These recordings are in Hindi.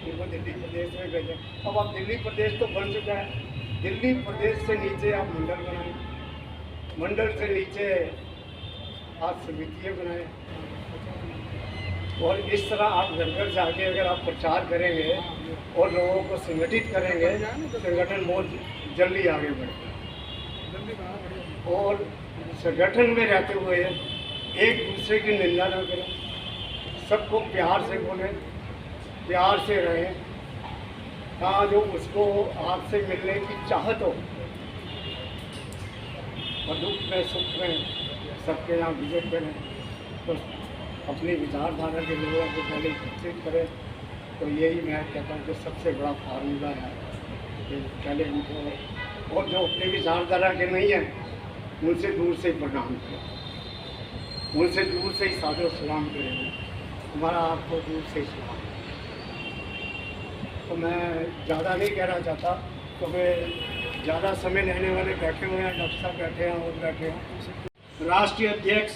उनको दिल्ली प्रदेश में भेजें। अब आप दिल्ली प्रदेश तो बन चुका है, दिल्ली प्रदेश से नीचे आप मंडल बनाएं, मंडल से नीचे आप समितियाँ बनाएं, और इस तरह आप घर घर जाके अगर आप प्रचार करेंगे और लोगों को संगठित करेंगे, संगठन बहुत जल्दी आगे बढ़ेगा। और संगठन में रहते हुए एक दूसरे की निंदा न करें, सबको प्यार से बोलें, प्यार से रहें। हाँ, जो उसको आपसे मिलने की चाहत हो, और दुख में सुख में सबके यहाँ विजिट करें, तो अपनी विचारधारा के लोगों को पहले एकत्रित करें। तो यही मैं कहता हूँ कि सबसे बड़ा फार्मूला है कि पहले उनको, और जो अपनी विचारधारा के नहीं हैं उनसे दूर से प्रणाम करें, उनसे दूर से ही सादो सलाम करेंगे, हमारा आपको दूर से सलाम। तो मैं ज़्यादा नहीं कहना चाहता, क्योंकि ज़्यादा समय लेने वाले बैठे हुए हैं, डॉक्टर साहब बैठे हैं और बैठे हैं। राष्ट्रीय अध्यक्ष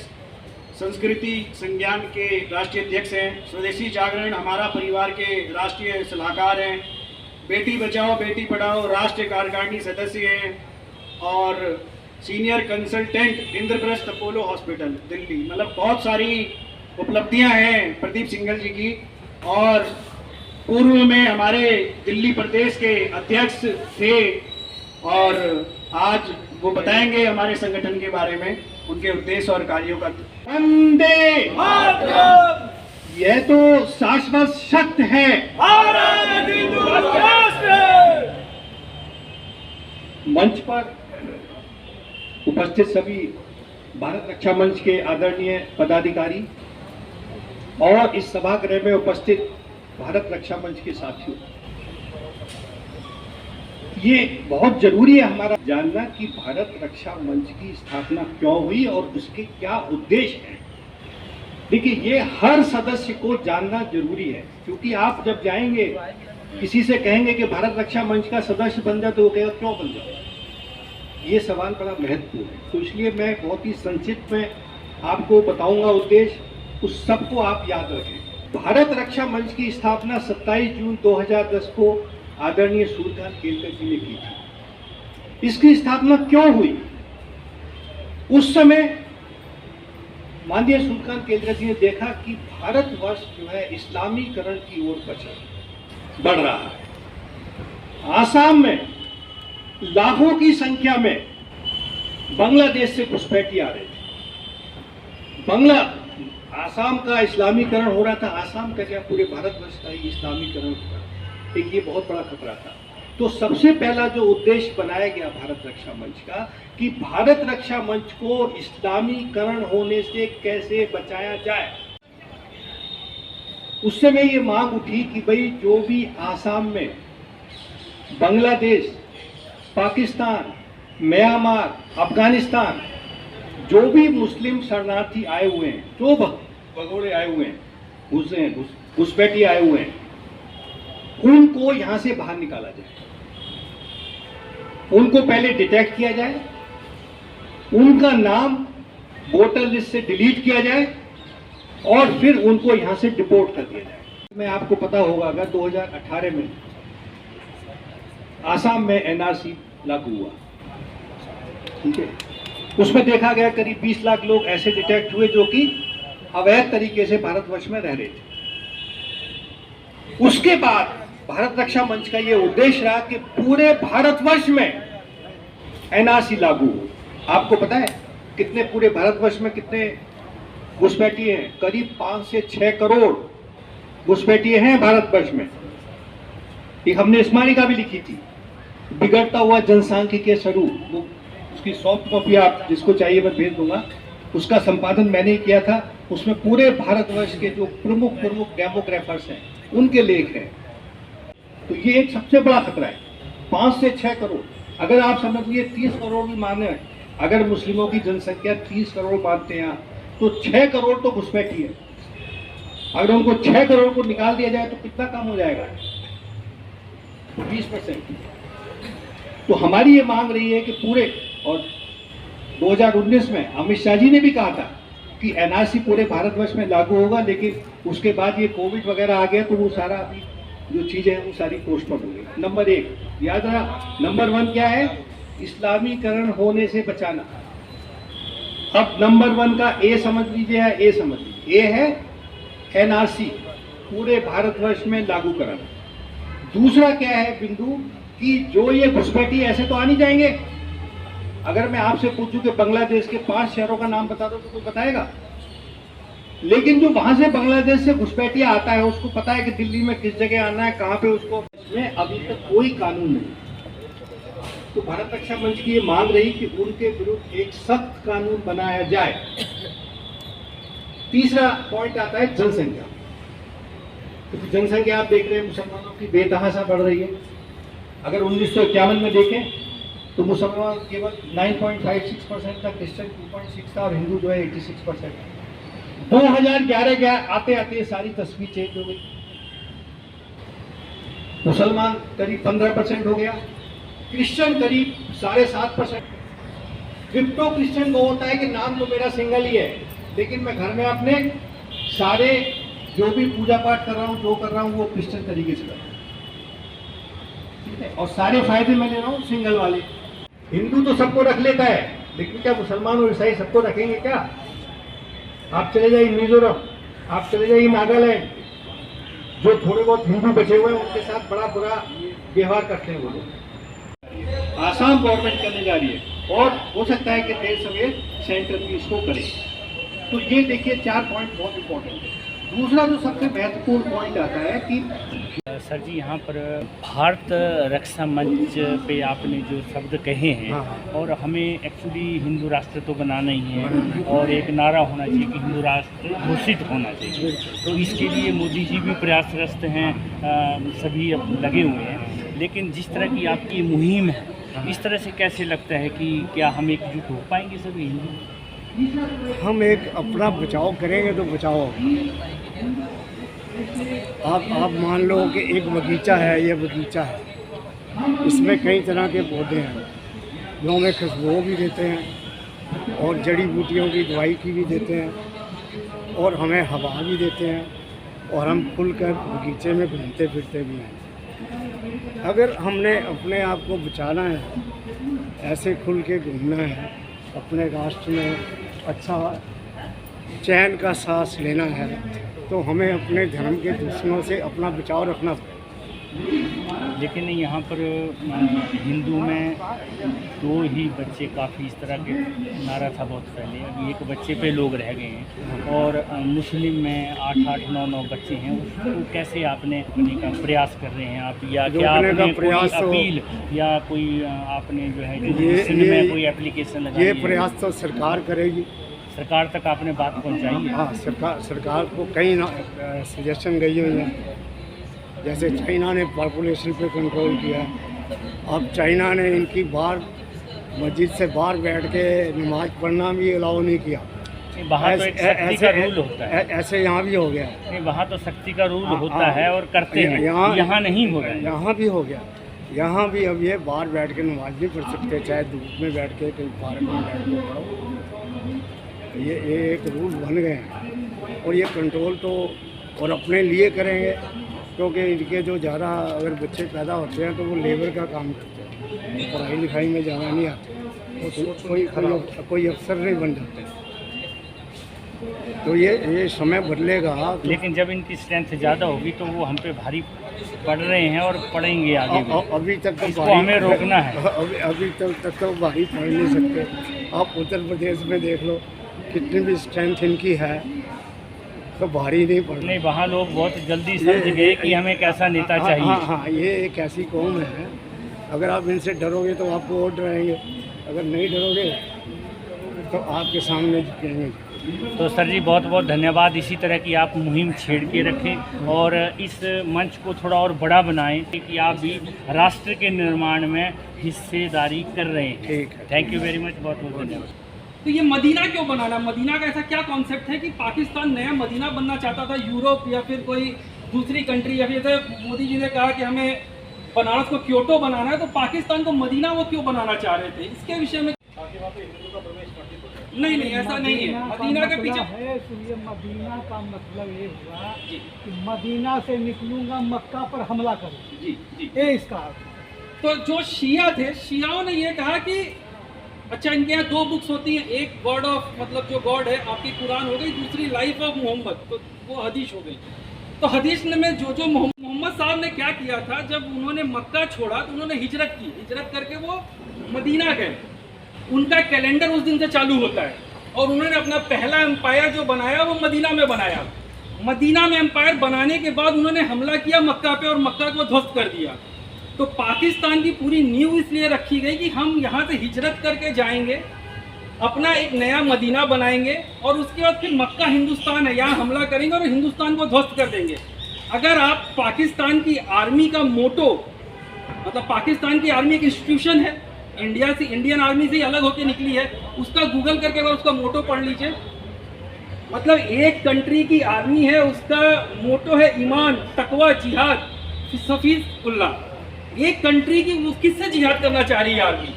संस्कृति संज्ञान के राष्ट्रीय अध्यक्ष हैं, स्वदेशी जागरण हमारा परिवार के राष्ट्रीय सलाहकार हैं, बेटी बचाओ बेटी पढ़ाओ राष्ट्रीय कार्यकारिणी सदस्य हैं, और senior consultant Indraprastha Apollo hospital Delhi. मतलब बहुत सारी उपलब्धियां हैं प्रदीप सिंघल जी की। और पूर्व में हमारे दिल्ली प्रदेश के अध्यक्ष थे, और आज वो बताएंगे हमारे संगठन के बारे में, उनके उद्देश्य और कार्यों का। वंदे मातरम, यह तो शाश्वत सत्य है। मंच पर उपस्थित सभी भारत रक्षा मंच के आदरणीय पदाधिकारी और इस सभागृह में उपस्थित भारत रक्षा मंच के साथियों, ये बहुत जरूरी है हमारा जानना कि भारत रक्षा मंच की स्थापना क्यों हुई और उसके क्या उद्देश्य हैं। देखिए, ये हर सदस्य को जानना जरूरी है, क्योंकि आप जब जाएंगे किसी से कहेंगे कि भारत रक्षा मंच का सदस्य बन जाए, तो वो कहेगा क्यों बन जाओ। ये सवाल बड़ा महत्वपूर्ण है, तो इसलिए मैं बहुत ही संक्षिप्त में आपको बताऊंगा उद्देश्य, उस सबको आप याद रखें। भारत रक्षा मंच की स्थापना 27 जून 2010 को आदरणीय सूर्यकांत केलकर जी ने की थी। इसकी स्थापना क्यों हुई? उस समय माननीय सूर्यकांत केलकर जी ने देखा कि भारतवर्ष जो है इस्लामीकरण की ओर बढ़ रहा है। आसाम में लाखों की संख्या में बांग्लादेश से घुसपैठी आ रहे थे। आसाम का इस्लामीकरण हो रहा था। आसाम का क्या, पूरे भारतवर्ष का ही इस्लामीकरण हो रहा, एक ये बहुत बड़ा खतरा था। तो सबसे पहला जो उद्देश्य बनाया गया भारत रक्षा मंच का, कि भारत रक्षा मंच को इस्लामीकरण होने से कैसे बचाया जाए। उस समय ये मांग उठी कि भाई जो भी आसाम में बांग्लादेश, पाकिस्तान, म्यांमार, अफगानिस्तान जो भी मुस्लिम शरणार्थी आए हुए हैं, जो भगोड़े आए हुए हैं, घुसपैठी आए हुए हैं, उनको यहां से बाहर निकाला जाए। उनको पहले डिटेक्ट किया जाए, उनका नाम वोटर लिस्ट से डिलीट किया जाए और फिर उनको यहां से डिपोर्ट कर दिया जाए। मैं आपको पता होगा, अगर 2018 में आसाम में एनआरसी लागू हुआ, ठीक है, उसमें देखा गया करीब 20 लाख लोग ऐसे डिटेक्ट हुए जो कि अवैध तरीके से भारतवर्ष में रह रहे थे। उसके बाद भारत रक्षा मंच का यह उद्देश्य रहा कि पूरे भारतवर्ष में एनआरसी लागू हो। आपको पता है कितने पूरे भारतवर्ष में कितने घुसपैठी हैं? करीब 5 से 6 करोड़ घुसपैठी हैं भारतवर्ष में। एक हमने स्मारिका भी लिखी थी, बिगड़ता हुआ जनसांख्यिकीय स्वरूप, वो उसकी सॉफ्ट कॉपी आप जिसको चाहिए मैं भेज दूंगा। उसका संपादन मैंने ही किया था। उसमें पूरे भारतवर्ष के जो प्रमुख डेमोग्राफर्स हैं उनके लेख हैं। तो ये एक सबसे बड़ा खतरा है। 5 से 6 करोड़, अगर आप समझिए 30 करोड़ भी माने, अगर मुस्लिमों की जनसंख्या 30 करोड़ मानते हैं तो 6 करोड़ तो घुसपैठी है। अगर उनको 6 करोड़ को निकाल दिया जाए तो कितना कम हो जाएगा? 20%। तो हमारी ये मांग रही है कि पूरे, और 2019 में अमित शाह जी ने भी कहा था कि एनआरसी पूरे भारतवर्ष में लागू होगा, लेकिन उसके बाद ये कोविड वगैरह आ गया तो वो सारा अभी जो चीज़ें हैं वो सारी पोस्टपोन हो गई। नंबर 1 याद रहा, नंबर 1 क्या है? इस्लामीकरण होने से बचाना। अब नंबर 1 का ए समझ लीजिए या ए समझ लीजिए। ए है एनआरसी पूरे भारतवर्ष में लागू कराना। दूसरा क्या है बिंदु कि जो ये घुसपैठी ऐसे तो आ नहीं जाएंगे। अगर मैं आपसे पूछूं कि बांग्लादेश के 5 शहरों का नाम बता दो तो कोई बताएगा? लेकिन जो वहां से बांग्लादेश से घुसपैठिया आता है उसको पता है कि दिल्ली में किस जगह आना है, कहां पे उसको। इसमें अभी तक कोई कानून नहीं। तो भारत रक्षा मंच की ये मांग रही कि उनके विरुद्ध एक सख्त कानून बनाया जाए। तीसरा पॉइंट आता है जनसंख्या। तो जनसंख्या आप देख रहे हैं मुसलमानों की बेतहाशा बढ़ रही है। अगर 1951 में देखें तो मुसलमान केवल 9.56% था, क्रिश्चियन 2.6 था और हिंदू जो है 86%। 2011 के आते आते ये सारी तस्वीर चेंज हो गई। मुसलमान करीब 15% हो गया, क्रिश्चियन करीब 7.5%। क्रिप्टो क्रिश्चियन वो होता है कि नाम तो मेरा सिंगल ही है, लेकिन मैं घर में अपने सारे जो भी पूजा पाठ कर रहा हूँ, जो कर रहा हूँ वो क्रिश्चियन तरीके से कर रहा हूँ, ठीक है। और सारे फायदे मैं ले रहा हूँ सिंगल वाले। हिंदू तो सबको रख लेता है, लेकिन क्या मुसलमान और ईसाई सबको रखेंगे क्या? आप चले जाइए मिजोरम, आप चले जाइए नागालैंड, जो थोड़े बहुत हिंदू बचे हुए हैं उनके साथ बड़ा बुरा व्यवहार करते हैं वो लोग। आसाम गवर्नमेंट करने जा रही है और हो सकता है कि देर सवेर सेंटर भी इसको करे। तो ये देखिए 4 पॉइंट बहुत इंपॉर्टेंट है। दूसरा जो सबसे महत्वपूर्ण पॉइंट आता है कि सर जी यहाँ पर भारत रक्षा मंच पे आपने जो शब्द कहे हैं, और हमें एक्चुअली हिंदू राष्ट्र तो बनाना ही है और एक नारा होना चाहिए कि हिंदू राष्ट्र घोषित होना चाहिए। तो इसके लिए मोदी जी भी प्रयासरत हैं, सभी अब लगे हुए हैं। लेकिन जिस तरह की आपकी मुहिम है, इस तरह से कैसे लगता है कि क्या हम एकजुट हो पाएंगे सभी हिंदू? हम एक अपना बचाव करेंगे तो बचाव होगा। आप मान लो कि एक बगीचा है, ये बगीचा है, इसमें कई तरह के पौधे हैं जो हमें खुशबू भी देते हैं और जड़ी बूटियों की दवाई की भी देते हैं और हमें हवा भी देते हैं और हम खुलकर बगीचे में घूमते फिरते भी हैं। अगर हमने अपने आप को बचाना है, ऐसे खुल के घूमना है, अपने राष्ट्र में अच्छा चैन का सांस लेना है, तो हमें अपने धर्म के दुश्मनों से अपना बचाव रखना पड़ेगा। लेकिन यहाँ पर हिंदू में 2 ही बच्चे काफ़ी इस तरह के नारा था बहुत पहले, अभी एक बच्चे पे लोग रह गए हैं, और मुस्लिम में 8-8, 9-9 बच्चे हैं। उसको कैसे आपने अपने का प्रयास कर रहे हैं आप, या क्या आपने कोई अपील या कोई आपने जो है में कोई एप्लीकेशन लगाई? ये प्रयास तो सरकार करेगी। सरकार तक आपने बात पहुँचाई है? हाँ, सरकार को कई सजेशन गई हुई हैं। जैसे चाइना ने पॉपुलेशन पे कंट्रोल किया, अब चाइना ने इनकी बाहर मस्जिद से बाहर बैठ के नमाज पढ़ना भी अलाउ नहीं किया। वहाँ तो एक सख्ती का रूल होता है। ऐसे यहाँ भी हो गया। नहीं, वहाँ तो सख्ती का रूल होता है और करते हैं, यहाँ नहीं हो रहा है। यहाँ भी हो गया। यहाँ भी अब ये बाहर बैठ के नमाज नहीं पढ़ सकते, चाहे धूप में बैठ के कहीं पार्क में बैठ के पढ़ो। ये एक रूल बन गए हैं और ये कंट्रोल तो और अपने लिए करेंगे, क्योंकि इनके जो ज़्यादा अगर बच्चे पैदा होते हैं तो वो लेबर का काम करते हैं, पढ़ाई लिखाई में ज़्यादा नहीं आते, तो कोई अफसर नहीं बन जाते। तो ये समय बदलेगा। लेकिन जब इनकी स्ट्रेंथ ज़्यादा होगी तो वो हम पे भारी पड़ रहे हैं और पड़ेंगे आगे भी। अभी तक तो इसको हमें रोकना है। अभी तक तो भारी पड़ नहीं सकते। आप उत्तर प्रदेश में देख लो, कितनी भी स्ट्रेंथ इनकी है तो भारी नहीं पड़। नहीं, वहाँ लोग बहुत जल्दी समझ गए कि हमें कैसा नेता चाहिए। हाँ, ये एक ऐसी कौम है, अगर आप इनसे डरोगे तो आपको वोट डराएंगे, अगर नहीं डरोगे तो आपके सामने झुकेंगे। तो सर जी बहुत बहुत धन्यवाद। इसी तरह की आप मुहिम छेड़ के रखें और इस मंच को थोड़ा और बड़ा बनाएं कि आप भी राष्ट्र के निर्माण में हिस्सेदारी कर रहे हैं। ठीक है, थैंक यू वेरी मच, बहुत बहुत धन्यवाद। तो ये मदीना क्यों बनाना? मदीना का ऐसा क्या कॉन्सेप्ट है कि पाकिस्तान नया मदीना बनना चाहता था, यूरोप या फिर कोई दूसरी कंट्री, या फिर जैसे मोदी जी ने कहा कि हमें बनारस को क्योटो बनाना है, तो पाकिस्तान को मदीना वो क्यों बनाना चाह रहे थे? इसके विषय में ताकि वहाँ पे हिंदुओं का प्रवेश प्रतिबंधित हो। नहीं नहीं ऐसा नहीं है, मदीना के पीछे है, सुनिए, मदीना का मतलब ये हुआ जी कि मदीना से निकलूंगा, मक्का पर हमला करूँ, जी जी। ये इसका अर्थ है। तो जो शिया थे, शियाओं ने ये कहा कि अच्छा इनके यहाँ दो बुक्स होती हैं, एक गॉड ऑफ मतलब जो गॉड है आपकी कुरान हो गई, दूसरी लाइफ ऑफ मोहम्मद, तो वो हदीस हो गई। तो हदीस में जो मोहम्मद साहब ने क्या किया था, जब उन्होंने मक्का छोड़ा तो उन्होंने हिजरत की, हिजरत करके वो मदीना गए। उनका कैलेंडर उस दिन से चालू होता है और उन्होंने अपना पहला एम्पायर जो बनाया वो मदीना में बनाया। मदीना में एम्पायर बनाने के बाद उन्होंने हमला किया मक्का पे और मक्का को ध्वस्त कर दिया। तो पाकिस्तान की पूरी नींव इसलिए रखी गई कि हम यहाँ से हिजरत करके जाएंगे, अपना एक नया मदीना बनाएंगे और उसके बाद फिर मक्का हिंदुस्तान है, यहाँ हमला करेंगे और हिंदुस्तान को ध्वस्त कर देंगे। अगर आप पाकिस्तान की आर्मी का मोटो, मतलब पाकिस्तान की आर्मी एक इंस्टीट्यूशन है, इंडिया से, इंडियन आर्मी से ही अलग होकर निकली है, उसका गूगल करके अगर उसका मोटो पढ़ लीजिए, मतलब एक कंट्री की आर्मी है, उसका मोटो है ईमान, तकवा, जिहाद, सफीजुल्लाह। एक कंट्री की वो किससे जिहाद करना चाह रही है आर्मी?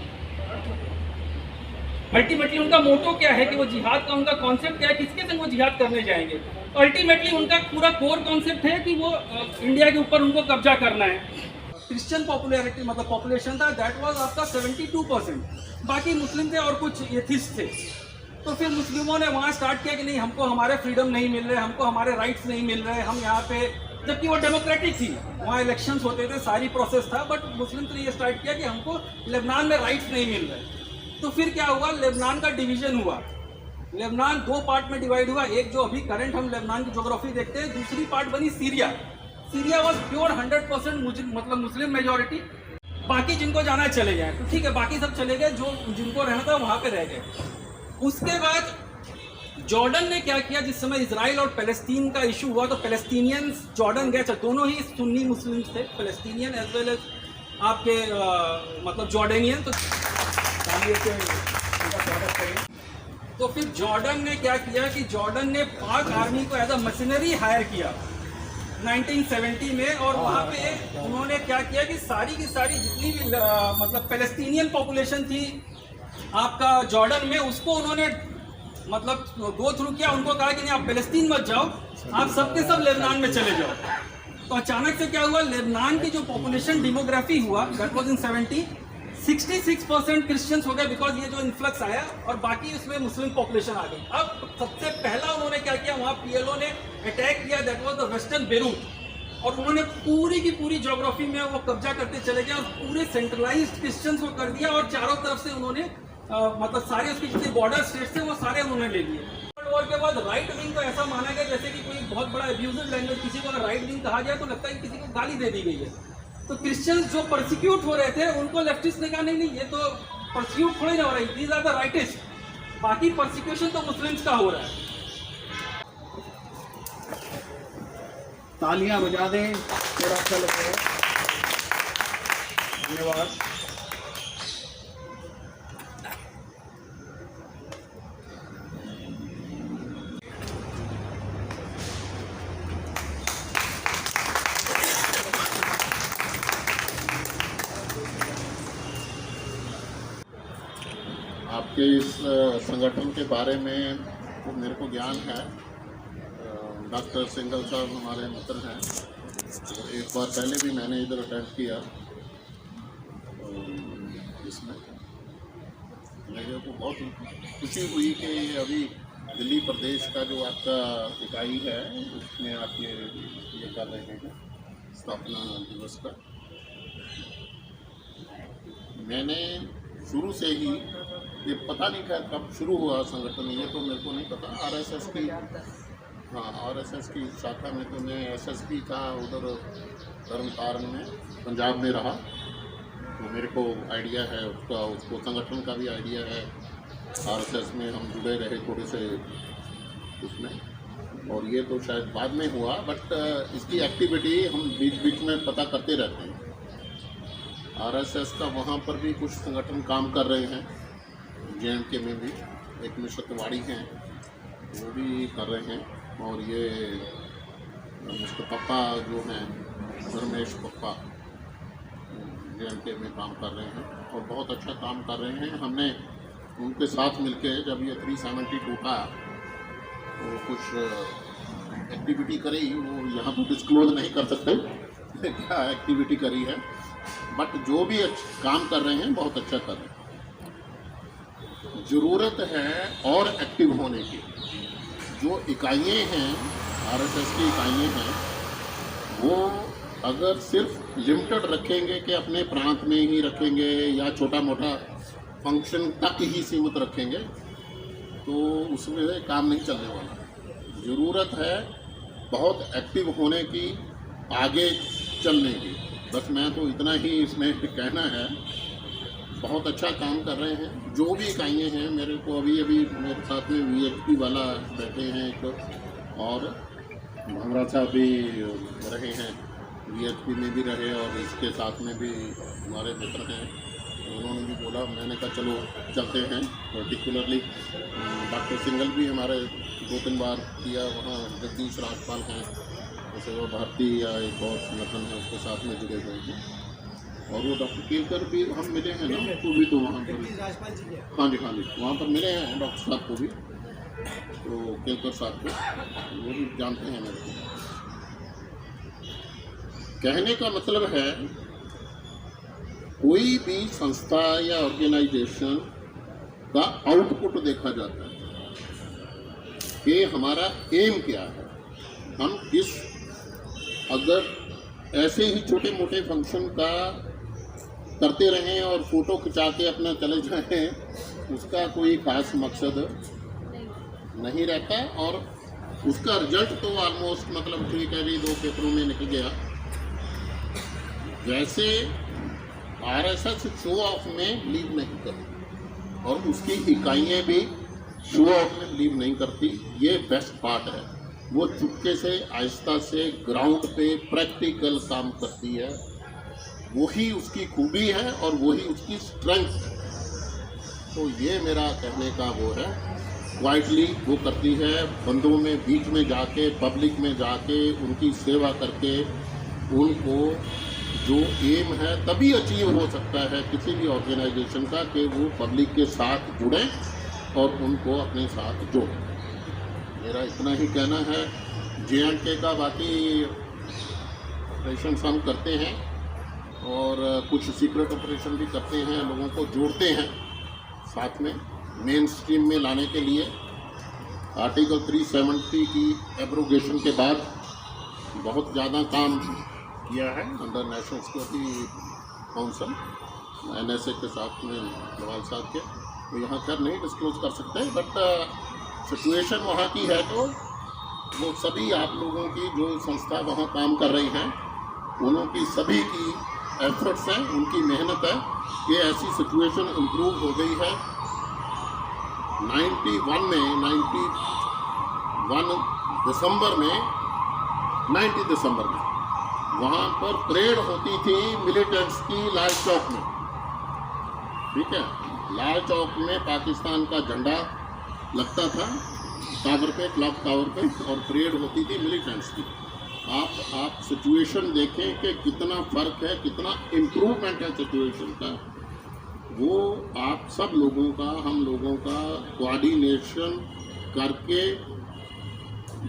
अल्टीमेटली उनका मोटो क्या है कि वो जिहाद का उनका कॉन्सेप्ट क्या है, किसके संग वो जिहाद करने जाएंगे? अल्टीमेटली उनका पूरा कोर कॉन्सेप्ट है कि वो इंडिया के ऊपर उनको कब्जा करना है। क्रिश्चियन पॉपुलैरिटी मतलब पॉपुलेशन था दैट वाज आपका 72%, बाकी मुस्लिम थे और कुछ एथिस्ट थे। तो फिर मुस्लिमों ने वहाँ स्टार्ट किया कि नहीं, हमको हमारे फ्रीडम नहीं मिल रहे, हमको हमारे राइट्स नहीं मिल रहे, हम यहाँ पे, जबकि वो डेमोक्रेटिक थी, वहाँ इलेक्शंस होते थे, सारी प्रोसेस था, बट मुस्लिम ने ये स्टार्ट किया कि हमको लेबनान में राइट्स नहीं मिल रहे। तो फिर क्या हुआ, लेबनान का डिवीजन हुआ, लेबनान दो पार्ट में डिवाइड हुआ। एक जो अभी करंट हम लेबनान की ज्योग्राफी देखते हैं, दूसरी पार्ट बनी सीरिया। सीरिया वॉज प्योर 100% मतलब मुस्लिम मेजोरिटी, बाकी जिनको जाना है चले गए, तो ठीक है, बाकी सब चले गए, जो जिनको रहना था वहाँ पे रह गए। उसके बाद जॉर्डन ने क्या किया, जिस समय इजराइल और पैलेस्टीन का इशू हुआ तो पैलेस्टीनियंस जॉर्डन गए, दोनों ही सुन्नी मुस्लिम थे, पैलेस्टीनियन एज वेल एज आपके मतलब जॉर्डेनियन। तो फिर जॉर्डन ने क्या किया कि जॉर्डन ने पाक आर्मी को एज अ मशीनरी हायर किया 1970 में, और वहाँ पे उन्होंने क्या किया कि सारी की सारी जितनी भी मतलब पैलेस्टीनियन पॉपुलेशन थी आपका जॉर्डन में, उसको उन्होंने मतलब गो थ्रू किया। उनको कहा कि नहीं, आप पैलेस्तीन मत जाओ, आप सबके सब लेबनान में चले जाओ। तो अचानक से क्या हुआ, लेबनान की जो पॉपुलेशन डेमोग्राफी हुआ दैट वाज इन 70, 66% क्रिश्चियंस हो गए, बिकॉज ये जो इन्फ्लक्स आया, और बाकी उसमें मुस्लिम पॉपुलेशन आ गई। अब सबसे पहला उन्होंने क्या किया, वहाँ PLO ने अटैक किया, that was the western Beirut, और उन्होंने पूरी की पूरी ज्योग्राफी में वो कब्जा करते चले गए और पूरे सेंट्रलाइज्ड क्रिश्चियंस को कर दिया, और चारों तरफ से उन्होंने मतलब सारे उसके जितने बॉर्डर स्टेट्स थे वो सारे उन्होंने ले लिए। वर्ल्ड वॉर के बाद राइट विंग को ऐसा माना गया जैसे कि कोई बहुत बड़ा अब्यूजिव लैंग्वेज, किसी को अगर राइट विंग कहा जाए तो लगता है कि किसी को गाली दे दी गई है। तो क्रिश्चियंस जो परसिक्यूट हो रहे थे उनको लेफ्टिस्ट ने कहा नहीं नहीं, ये तो परसिक्यूट थोड़ी ना हो रही, दीज आर द राइटिस्ट, बाकी परसिक्यूशन तो मुस्लिम्स का हो रहा है। तालियां बजा दें, थोड़ा अच्छा लगेगा। धन्यवाद। आपके इस संगठन के बारे में तो मेरे को ज्ञान है। डॉक्टर सिंघल साहब हमारे मित्र हैं, तो एक बार पहले भी मैंने इधर अटेंड किया। इसमें मेरे को बहुत खुशी हुई कि ये अभी दिल्ली प्रदेश का जो आपका इकाई है उसमें आप ये कर रहे हैं स्थापना दिवस का। मैंने शुरू से ही ये पता नहीं खैर कब शुरू हुआ संगठन, ये तो मेरे को नहीं पता। RSS की, हाँ RSS की शाखा में तो मैं SSP का उधर धर्म तारण में पंजाब में रहा, तो मेरे को आइडिया है उसका, उसको संगठन का भी आइडिया है। RSS में हम जुड़े रहे थोड़े से उसमें, और ये तो शायद बाद में हुआ, बट इसकी एक्टिविटी हम बीच बीच में पता करते रहते हैं। RSS का वहाँ पर भी कुछ संगठन काम कर रहे हैं, JNK में भी एक मिस्टर तिवाड़ी हैं वो भी कर रहे हैं, और ये मिस्टर पप्पा जो हैं धर्मेश पप्पा JNK में काम कर रहे हैं और बहुत अच्छा काम कर रहे हैं। हमने उनके साथ मिलके जब ये 370 टूटा तो कुछ एक्टिविटी करी, वो यहाँ पर डिस्क्लोज नहीं कर सकते क्या एक्टिविटी करी है, बट जो भी काम कर रहे हैं बहुत अच्छा कर रहे हैं। ज़रूरत है और एक्टिव होने की। जो इकाइयाँ हैं आरएसएस की इकाइयाँ हैं, वो अगर सिर्फ लिमिटेड रखेंगे कि अपने प्रांत में ही रखेंगे या छोटा मोटा फंक्शन तक ही सीमित रखेंगे तो उसमें काम नहीं चलने वाला। ज़रूरत है बहुत एक्टिव होने की, आगे चलने की। बस मैं तो इतना ही इसमें कहना है। बहुत अच्छा काम कर रहे हैं जो भी इकाइयाँ हैं। मेरे को अभी मेरे साथ में वीएचपी वाला बैठे हैं एक, और भंवरा साहब भी रहे हैं, वीएचपी में भी रहे और इसके साथ में भी हमारे मित्र हैं। उन्होंने भी बोला, मैंने कहा चलो चलते हैं। पर्टिकुलरली डॉक्टर सिंगल भी हमारे 2-3 बार किया, वहाँ जगदीश राजपाल हैं, सेवा भारती या एक और संगठन है उसके साथ में जुड़े हुए हैं, और वो डॉक्टर केलकर भी हम मिले हैं ना, तो भी तो वहाँ पर हाँ जी वहाँ पर मिले हैं डॉक्टर साहब को भी, तो केलकर साहब को वो भी जानते हैं मेरे को। कहने का मतलब है कोई भी संस्था या ऑर्गेनाइजेशन का आउटपुट देखा जाता है कि हमारा एम क्या है। हम किस अगर ऐसे ही छोटे मोटे फंक्शन का करते रहें और फोटो खिंचा के अपना चले जाएं, उसका कोई खास मकसद नहीं रहता, और उसका रिजल्ट तो ऑलमोस्ट मतलब ठीक है भी 2 पेपरों में निकल गया। वैसे आरएसएस शो ऑफ में बिलीव नहीं करती और उसकी इकाइयाँ भी शो ऑफ में बिलीव नहीं करती। ये बेस्ट पार्ट है, वो चुपके से आहिस्ता से ग्राउंड पे प्रैक्टिकल काम करती है। वही उसकी खूबी है और वही उसकी स्ट्रेंथ है। तो ये मेरा कहने का वो है, क्वाइटली वो करती है, बंदों में बीच में जाके, पब्लिक में जाके, उनकी सेवा करके, उनको जो एम है तभी अचीव हो सकता है किसी भी ऑर्गेनाइजेशन का कि वो पब्लिक के साथ जुड़ें और उनको अपने साथ जोड़ें। मेरा इतना ही कहना है। जे.एंड.के का बाकी ऑपरेशन हम करते हैं और कुछ सीक्रेट ऑपरेशन भी करते हैं, लोगों को जोड़ते हैं साथ में मेन स्ट्रीम में लाने के लिए। आर्टिकल 370 की एब्रोगेशन के बाद बहुत ज़्यादा काम किया है under national security council NSA के साथ में जवाल साहब के। तो यहाँ खैर नहीं डिस्क्लोज कर सकते, बट सिचुएशन वहाँ की है तो वो सभी आप लोगों की जो संस्था वहाँ काम कर रही हैं, उन्हों की सभी की एफर्ट्स हैं, उनकी मेहनत है कि ऐसी सिचुएशन इम्प्रूव हो गई है। 91 दिसंबर में वहाँ पर परेड होती थी मिलिटेंट्स की लाल चौक में, ठीक है। लाल चौक में पाकिस्तान का झंडा लगता था टावर पे, क्लॉक टावर पे, और परेड होती थी मिलिटेंट्स की। आप सिचुएशन देखें कि कितना फ़र्क है, कितना इम्प्रूवमेंट है सिचुएशन का। वो आप सब लोगों का, हम लोगों का कोऑर्डिनेशन करके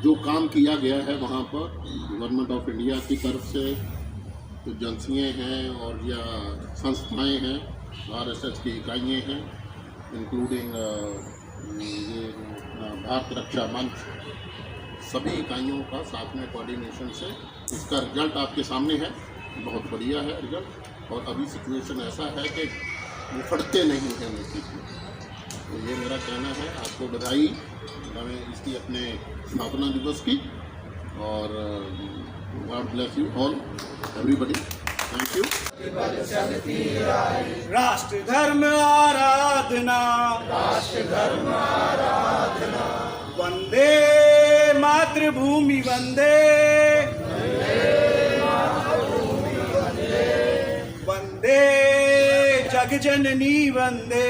जो काम किया गया है वहाँ पर गवर्नमेंट ऑफ इंडिया की तरफ से, जो एजेंसियाँ हैं और या संस्थाएं हैं, आरएसएस की इकाइयाँ हैं, इंक्लूडिंग ये भारत रक्षा मंच, सभी इकाइयों का साथ में कोऑर्डिनेशन से इसका रिजल्ट आपके सामने है। बहुत बढ़िया है रिजल्ट, और अभी सिचुएशन ऐसा है कि निफटते नहीं हैं मिट्टी में। तो ये मेरा कहना है। आपको बधाई हमें इसकी अपने स्थापना दिवस की, और God bless you all everybody. Thank you. राष्ट्र धर्म आराधना, वंदे मातृभूमि वंदे, वंदे जगजननी वंदे,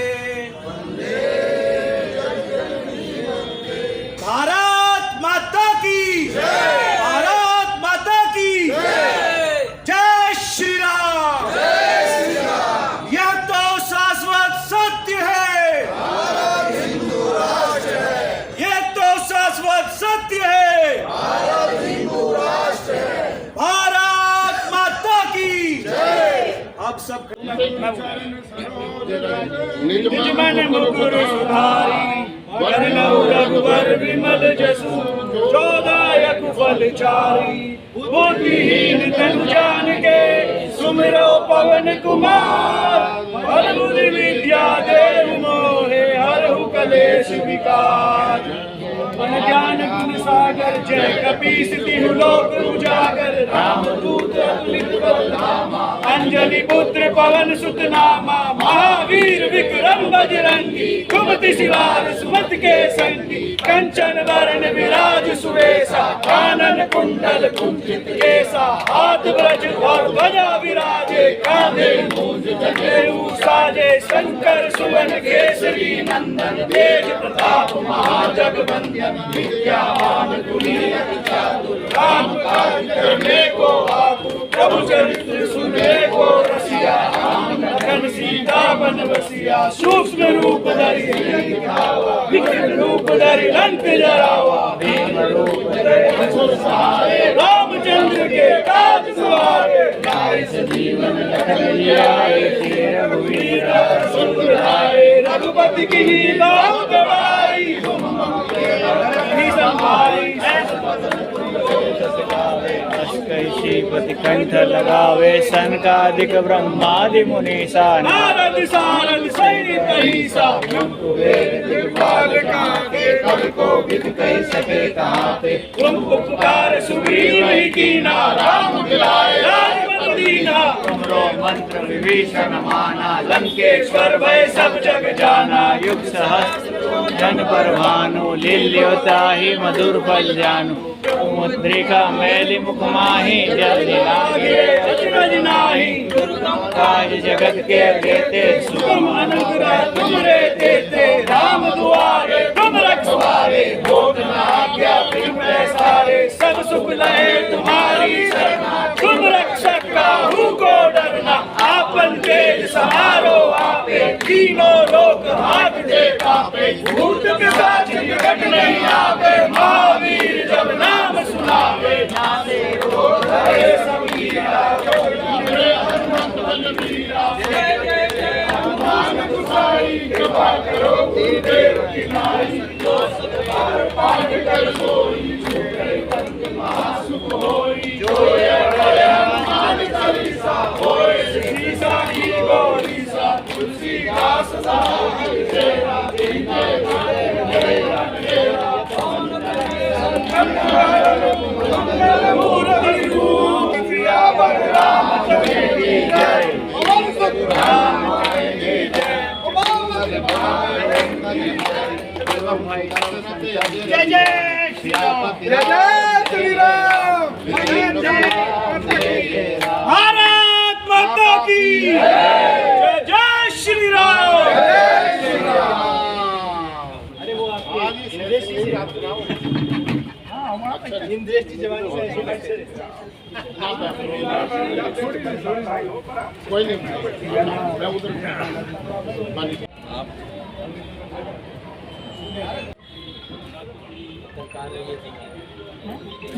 भारत माता की, भारत माता की जय श्री राम। यह तो शाश्वत सत्य है। निज निज मन मुकुर सुधारी वरनउ रघुवर विमल जसु चौदायक फल चारी बुद्धिहीन तनु जानिके सुमिरो पवन कुमार बल बुद्धि विद्या देहु मोहे हरहु कलेश विकार ज्ञान गुण सागर जय कपीस तिहु लोक उजागर रामदूत अतुलित बल धामा अंजलि पुत्र पवन सुत नामा महावीर विक्रम बजरंगी कुमति सिवार सुमत के संगी कंचन वरण विराज सुवेसा कानन कुंडल कुंचित केसा हाथ ब्रज और ध्वजा विराजे कांधे मूंज जनेऊ साजे शंकर सुवन केसरी नंदन तेज प्रताप महाजगवंदन विद्यावान गुणी अति चातुर राम काज करने को आतुर प्रभु चरित्र सुनने को रसिया राम लखन सीता बन बसिया सूक्ष्म रूप धरि विकट रूप धरि लंक जरावा भीम रूप धरि असुर सहारे रामचंद्र के काज सवारे लाए सजीवन लखन जियाए श्री रघुवीर सुंदराए रघुपति की बात गवाई श्रीपति कंठ लगावे सनकादिक ब्रह्मादि मुनीसा नारद सारद सहित अहिसा कुबेर दिग्पाल काके कवि को विद कहि सके कहाते तुम उपकार सुग्रीव ही कीना राम मिलाए राजपद दीना तुमरो मंत्र विभीषण माना लंकेश्वर भय सब जग जाना युग सहस्त्र जन पर भानु लील्योताहि मधुर फल जानू मुद्रिका मैली मुख माही जल लागे अचरज नाही काज जगत के देते सुगम अनुग्रह तुमरे देते राम दुआरे तुम रखवारे भोग न आज्ञा बिन पैसारे सब सुख लहे तुम्हारी शरणा तुम रक्षक काहू को डरना आपन तेज सहारो आपे तीनों लोक हाथ दे कापे भूत पिशाच निकट नहीं आवे महावीर जब नाम सुनावे नासे रोग हरे सब कीड़ा जोड़े हनुमंत बल वीरा जय जय जय हनुमान गुसाई कृपा करो गुरुदेव की नाई जो सतबार पाठ कर सोई छूटे पंथ महासुख होई जो ये पढ़े हनुमान चालीसा होए श्री साई गौरीसा तुलसी दास सदा तेरा दिन तेरा तेरा मूर्ति रूप सियावर रामचंद्र की जय राम की जय जय जय श्री राम जय जय श्री राम भारत माता की जय जय श्री राम अरे वो आपके इंद्रेश जी जवानी से कोई नहीं मैं उधर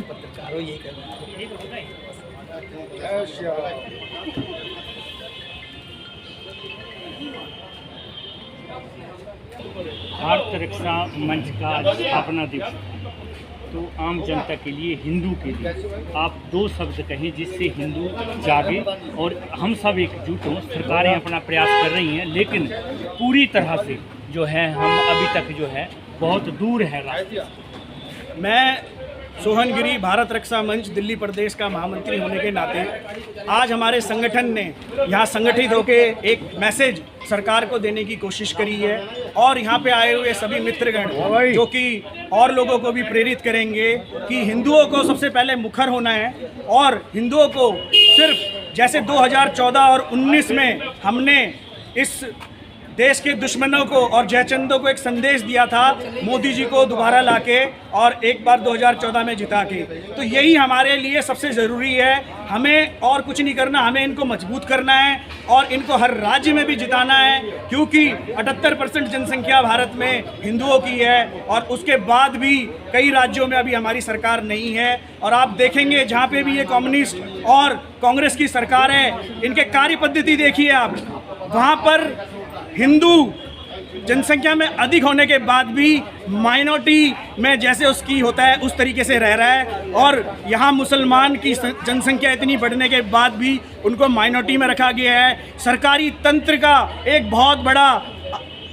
पत्रकारों ये करना भारत रक्षा मंच का स्थापना दिवस, तो आम जनता के लिए, हिंदू के लिए आप दो शब्द कहें जिससे हिंदू जागे और हम सब एकजुट हों। सरकारें अपना प्रयास कर रही हैं लेकिन पूरी तरह से जो है हम अभी तक जो है बहुत दूर है रास्ते से। मैं सोहन गिरी, भारत रक्षा मंच दिल्ली प्रदेश का महामंत्री होने के नाते आज हमारे संगठन ने यहाँ संगठित होकर एक मैसेज सरकार को देने की कोशिश करी है और यहाँ पे आए हुए सभी मित्रगण जो कि और लोगों को भी प्रेरित करेंगे कि हिंदुओं को सबसे पहले मुखर होना है और हिंदुओं को सिर्फ जैसे 2014 और 19 में हमने इस देश के दुश्मनों को और जयचंदों को एक संदेश दिया था मोदी जी को दोबारा लाके और एक बार 2014 में जिता के। तो यही हमारे लिए सबसे ज़रूरी है, हमें और कुछ नहीं करना, हमें इनको मजबूत करना है और इनको हर राज्य में भी जिताना है, क्योंकि 78% जनसंख्या भारत में हिंदुओं की है और उसके बाद भी कई राज्यों में अभी हमारी सरकार नहीं है। और आप देखेंगे जहाँ पे भी ये कम्युनिस्ट और कांग्रेस की सरकार है, इनके कार्य पद्धति देखिए आप, वहाँ पर हिंदू जनसंख्या में अधिक होने के बाद भी माइनॉरिटी में जैसे उसकी होता है उस तरीके से रह रहा है, और यहाँ मुसलमान की जनसंख्या इतनी बढ़ने के बाद भी उनको माइनॉरिटी में रखा गया है। सरकारी तंत्र का एक बहुत बड़ा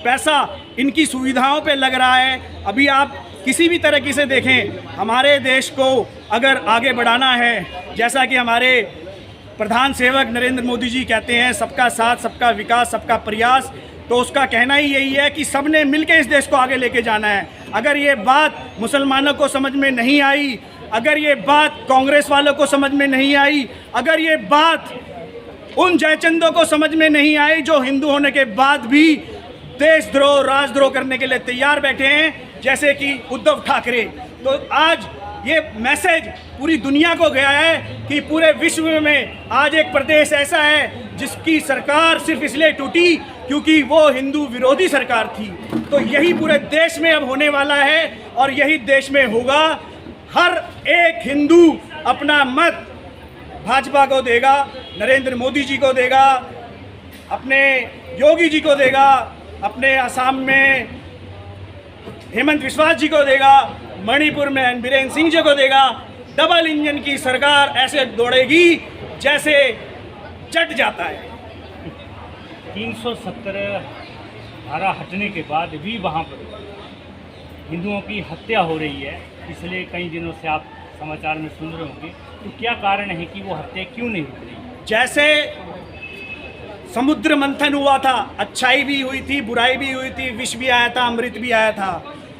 पैसा इनकी सुविधाओं पे लग रहा है। अभी आप किसी भी तरीके से देखें, हमारे देश को अगर आगे बढ़ाना है, जैसा कि हमारे प्रधान सेवक नरेंद्र मोदी जी कहते हैं, सबका साथ, सबका विकास, सबका प्रयास, तो उसका कहना ही यही है कि सबने मिलकर इस देश को आगे लेके जाना है। अगर ये बात मुसलमानों को समझ में नहीं आई, अगर ये बात कांग्रेस वालों को समझ में नहीं आई, अगर ये बात उन जयचंदों को समझ में नहीं आई जो हिंदू होने के बाद भी देशद्रोह, राजद्रोह करने के लिए तैयार बैठे हैं, जैसे कि उद्धव ठाकरे, तो आज ये मैसेज पूरी दुनिया को गया है कि पूरे विश्व में आज एक प्रदेश ऐसा है जिसकी सरकार सिर्फ इसलिए टूटी क्योंकि वो हिंदू विरोधी सरकार थी। तो यही पूरे देश में अब होने वाला है और यही देश में होगा। हर एक हिंदू अपना मत भाजपा को देगा, नरेंद्र मोदी जी को देगा, अपने योगी जी को देगा, अपने असम में हेमंत विश्वास जी को देगा, मणिपुर में बीरेन सिंह जी को देगा। डबल इंजन की सरकार ऐसे दौड़ेगी जैसे चट जाता है। 370 धारा हटने के बाद भी वहाँ पर हिंदुओं की हत्या हो रही है। पिछले कई दिनों से आप समाचार में सुन रहे होंगे, तो क्या कारण है कि वो हत्या क्यों नहीं रुक रही? जैसे समुद्र मंथन हुआ था, अच्छाई भी हुई थी, बुराई भी हुई थी, विष भी आया था, अमृत भी आया था,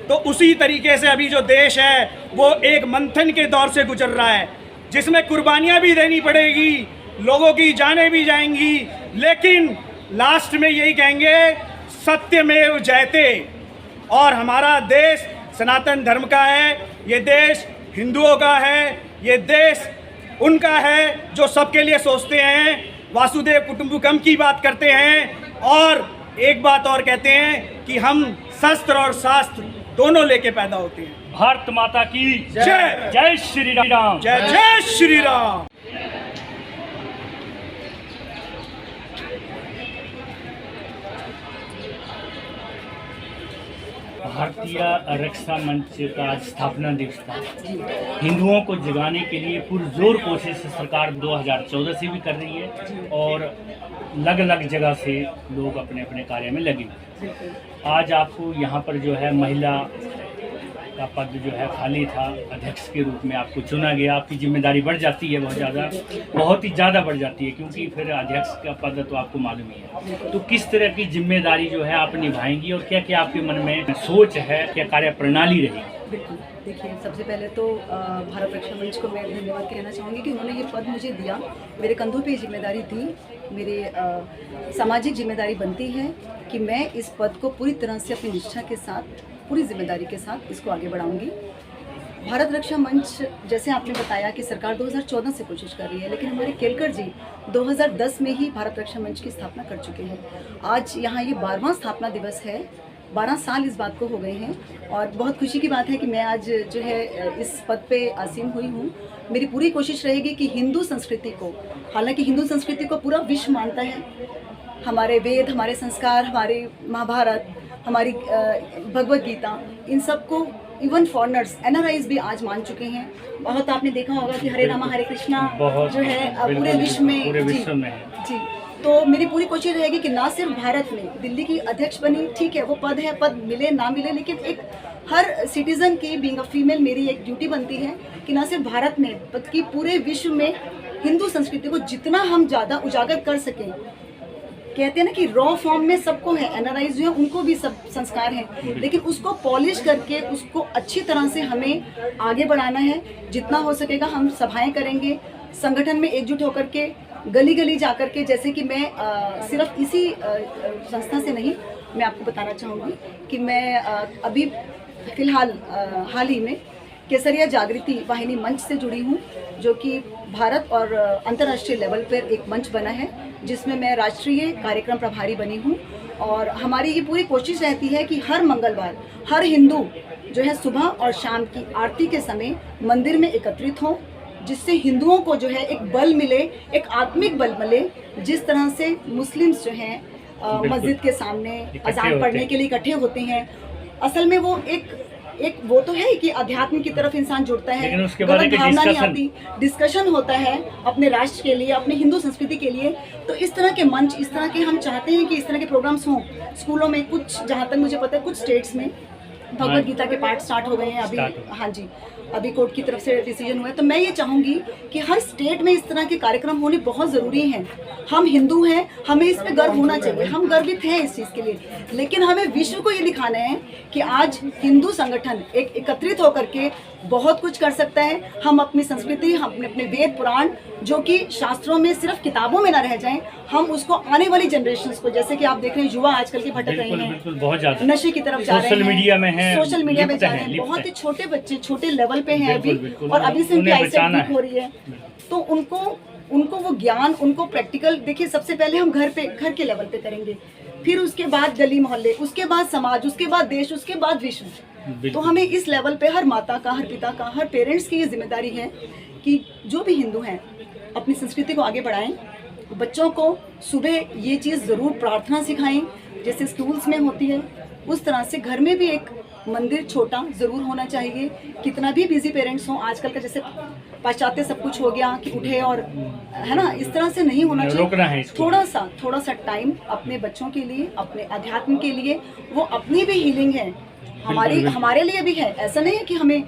तो उसी तरीके से अभी जो देश है वो एक मंथन के दौर से गुजर रहा है, जिसमें कुर्बानियां भी देनी पड़ेगी, लोगों की जानें भी जाएंगी, लेकिन लास्ट में यही कहेंगे सत्यमेव जयते। और हमारा देश सनातन धर्म का है, ये देश हिंदुओं का है, ये देश उनका है जो सबके लिए सोचते हैं, वासुदेव कुटुंबकम की बात करते हैं, और एक बात और कहते हैं कि हम शस्त्र और शास्त्र दोनों लेके पैदा होते हैं। भारत माता की जय। जय श्री राम। जय जय श्री राम। भारतीय रक्षा मंच का आज स्थापना दिवस था। हिंदुओं को जगाने के लिए पुरजोर कोशिश सरकार 2014 से भी कर रही है और अलग अलग जगह से लोग अपने अपने कार्य में लगे हुए हैं। आज आपको यहाँ पर जो है महिला का पद जो है खाली था, अध्यक्ष के रूप में आपको चुना गया। आपकी जिम्मेदारी बढ़ जाती है, बहुत ही ज़्यादा बढ़ जाती है, क्योंकि फिर अध्यक्ष का पद तो आपको मालूम ही है। तो किस तरह की जिम्मेदारी जो है आप निभाएंगी और क्या क्या आपके मन में सोच है, क्या कार्य प्रणाली रहेगी? बिल्कुल, देखिए सबसे पहले तो भारत रक्षा मंच को मैं धन्यवाद कहना चाहूँगी कि उन्होंने ये पद मुझे दिया। मेरे कंधों पे जिम्मेदारी थी, मेरे सामाजिक जिम्मेदारी बनती है कि मैं इस पद को पूरी तरह से अपनी निष्ठा के साथ, पूरी जिम्मेदारी के साथ इसको आगे बढ़ाऊंगी। भारत रक्षा मंच, जैसे आपने बताया कि सरकार 2014 से कोशिश कर रही है, लेकिन हमारे केलकर जी 2010 में ही भारत रक्षा मंच की स्थापना कर चुके हैं। आज यहाँ ये 12वां स्थापना दिवस है, 12 साल इस बात को हो गए हैं और बहुत खुशी की बात है कि मैं आज जो है इस पद पे आसीन हुई हूँ। मेरी पूरी कोशिश रहेगी कि हिंदू संस्कृति को, हालांकि हिंदू संस्कृति को पूरा विश्व मानता है, हमारे वेद, हमारे संस्कार, हमारे महाभारत, हमारी भगवत गीता, इन सब को इवन फॉरेनर्स, NRIs भी आज मान चुके हैं। बहुत आपने देखा होगा कि हरे रामा हरे कृष्णा जो है पूरे विश्व में जी। तो मेरी पूरी कोशिश रहेगी कि ना सिर्फ भारत में दिल्ली की अध्यक्ष बनी, ठीक है वो पद है, पद मिले ना मिले, लेकिन एक हर सिटीजन की बीइंग अ फीमेल मेरी एक ड्यूटी बनती है कि ना सिर्फ भारत में बल्कि पूरे विश्व में हिंदू संस्कृति को जितना हम ज़्यादा उजागर कर सकें। कहते हैं ना कि रॉ फॉर्म में सबको है, NRIs जो है उनको भी सब संस्कार हैं, लेकिन उसको पॉलिश करके उसको अच्छी तरह से हमें आगे बढ़ाना है। जितना हो सकेगा हम सभाएं करेंगे, संगठन में एकजुट होकर के गली गली जाकर के, जैसे कि मैं सिर्फ इसी संस्था से नहीं, मैं आपको बताना चाहूँगी कि मैं अभी फ़िलहाल हाल ही में केसरिया जागृति वाहिनी मंच से जुड़ी हूँ, जो कि भारत और अंतर्राष्ट्रीय लेवल पर एक मंच बना है, जिसमें मैं राष्ट्रीय कार्यक्रम प्रभारी बनी हूँ। और हमारी ये पूरी कोशिश रहती है कि हर मंगलवार हर हिंदू जो है सुबह और शाम की आरती के समय मंदिर में एकत्रित हों, जिससे हिंदुओं को जो है एक बल मिले, एक आत्मिक बल मिले। जिस तरह से मुस्लिम्स जो हैं मस्जिद के सामने अजान पढ़ने के लिए इकट्ठे होते हैं, असल में वो एक वो तो है कि अध्यात्म की तरफ इंसान जुड़ता है, लेकिन उसके बाद गलत भावना नहीं आती, डिस्कशन होता है अपने राष्ट्र के लिए, अपने हिंदू संस्कृति के लिए। तो इस तरह के मंच, इस तरह के हम चाहते हैं कि इस तरह के प्रोग्राम्स हों स्कूलों में। कुछ, जहाँ तक मुझे पता है, कुछ स्टेट्स में भगवद गीता के पाठ स्टार्ट हो गए हैं अभी। हाँ जी, अभी कोर्ट की तरफ से डिसीजन हुआ है। तो मैं ये चाहूँगी कि हर स्टेट में इस तरह के कार्यक्रम होने बहुत ज़रूरी हैं। हम हिंदू हैं, हमें इस पे गर्व होना चाहिए, हम गर्वित हैं इस चीज़ के लिए। लेकिन हमें विश्व को ये दिखाना है कि आज हिंदू संगठन एक एकत्रित होकर के बहुत कुछ कर सकता है। हम अपनी संस्कृति, हम अपने वेद पुराण, जो कि शास्त्रों में सिर्फ किताबों में ना रह जाएं, हम उसको आने वाली जनरेशंस को, जैसे कि आप देख रहे हैं युवा आजकल के भटक रहे हैं, बहुत ज्यादा नशे की तरफ जा रहे हैं, सोशल मीडिया में हैं, सोशल मीडिया में जा रहे हैं, बहुत ही छोटे बच्चे छोटे लेवल पे हैं अभी, और अभी से उनकी आईसाइट वीक हो रही है। तो उनको वो ज्ञान, उनको प्रैक्टिकल, देखिए सबसे पहले हम घर के लेवल पे करेंगे, फिर उसके बाद गली मोहल्ले, उसके बाद समाज, उसके बाद देश, उसके बाद विश्व। तो हमें इस लेवल पे हर माता का, हर पिता का, हर पेरेंट्स की ये जिम्मेदारी है कि जो भी हिंदू हैं अपनी संस्कृति को आगे बढ़ाएं। बच्चों को सुबह ये चीज़ ज़रूर प्रार्थना सिखाएं, जैसे स्कूल्स में होती है, उस तरह से घर में भी एक मंदिर छोटा ज़रूर होना चाहिए। कितना भी बिजी पेरेंट्स हों, आजकल का जैसे पाश्चात्य सब कुछ हो गया कि उठे और, है ना, इस तरह से नहीं होना चाहिए। थोड़ा सा टाइम अपने बच्चों के लिए, अपने अध्यात्म के लिए, वो अपनी भी हीलिंग है, हमारे लिए भी है। ऐसा नहीं है कि हमें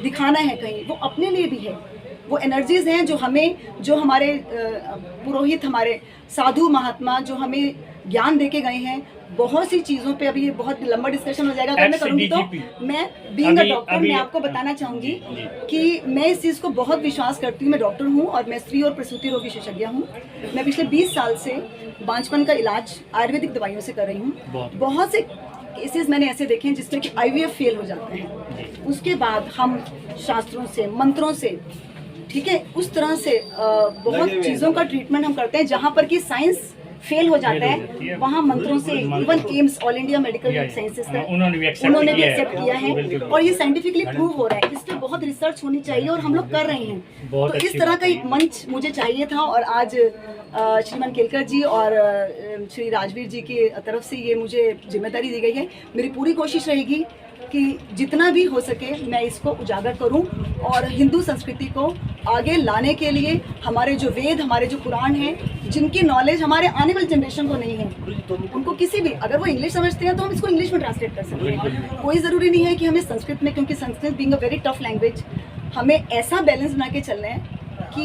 दिखाना है कहीं, वो अपने लिए भी है। वो एनर्जीज हैं जो हमारे पुरोहित, हमारे साधु महात्मा जो हमें ज्ञान देके गए हैं। बहुत सी चीज़ों पे, अभी ये बहुत लंबा डिस्कशन हो जाएगा अगर मैं करूँगी, तो मैं बीइंग अ डॉक्टर मैं आपको बताना चाहूँगी कि मैं इस चीज़ को बहुत विश्वास करती हूँ। मैं डॉक्टर हूँ और मैं स्त्री और प्रसूति रोग विशेषज्ञ हूँ। मैं पिछले 20 साल से बांझपन का इलाज आयुर्वेदिक दवाइयों से कर रही हूँ। बहुत से केसेस मैंने ऐसे देखे हैं जिसमें कि IVF फेल हो जाते हैं, उसके बाद हम शास्त्रों से, मंत्रों से, ठीक है, उस तरह से बहुत चीज़ों का ट्रीटमेंट हम करते हैं। जहाँ पर कि साइंस फेल हो जाता है, वहाँ मंत्रों से, even AIIMS, all India medical sciences का उन्होंने भी एक्सेप्ट किया है, और ये साइंटिफिकली प्रूव हो रहा है। इस पर बहुत रिसर्च होनी चाहिए और हम लोग कर रहे हैं। तो इस तरह का एक मंच मुझे चाहिए था, और आज श्रीमान केलकर जी और श्री राजवीर जी की तरफ से ये मुझे जिम्मेदारी दी गई है। मेरी पूरी कोशिश रहेगी कि जितना भी हो सके मैं इसको उजागर करूं, और हिंदू संस्कृति को आगे लाने के लिए हमारे जो वेद, हमारे जो पुराण हैं, जिनकी नॉलेज हमारे आने वाली जनरेशन को नहीं है, उनको किसी भी, अगर वो इंग्लिश समझते हैं तो हम इसको इंग्लिश में ट्रांसलेट कर सकते हैं। कोई ज़रूरी नहीं है कि हमें संस्कृत में, क्योंकि Sanskrit being a very tough language, हमें ऐसा बैलेंस बना के चलना है कि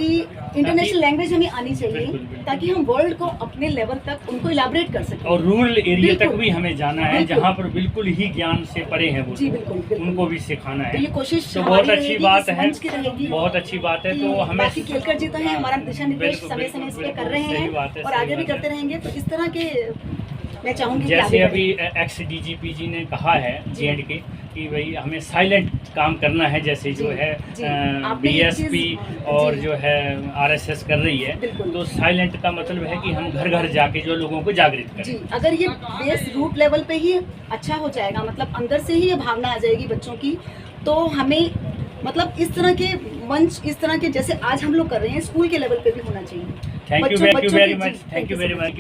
इंटरनेशनल लैंग्वेज हमें आनी चाहिए, ताकि हम वर्ल्ड को अपने लेवल तक उनको इलाबरेट कर सकें। और रूरल एरिया तक भी हमें जाना है, जहाँ पर बिल्कुल ही ज्ञान से परे हैं वो, जी बिल्कुल, उनको भी सिखाना है। तो ये कोशिश तो बहुत अच्छी बात है, रहेगी, बहुत अच्छी बात है। तो हमें बाकी केलकर जी तो हैं, हमारा दिशा निर्देश समय समय से कर रहे हैं और आगे भी करते रहेंगे। तो इस तरह के मैं चाहूँगी, जैसे अभी एक्स DGP जी ने कहा है J&K कि भाई हमें साइलेंट काम करना है, जैसे जो है BSP और जो है RSS कर रही है। तो साइलेंट का मतलब है कि हम घर घर जाके जो लोगों को जागृत करें। जी, अगर ये बेस रूट लेवल पे ही अच्छा हो जाएगा, मतलब अंदर से ही ये भावना आ जाएगी बच्चों की, तो हमें, मतलब इस तरह के मंच, इस तरह के जैसे आज हम लोग कर रहे हैं, स्कूल के लेवल पे भी होना चाहिए। Thank you very much, thank you very much.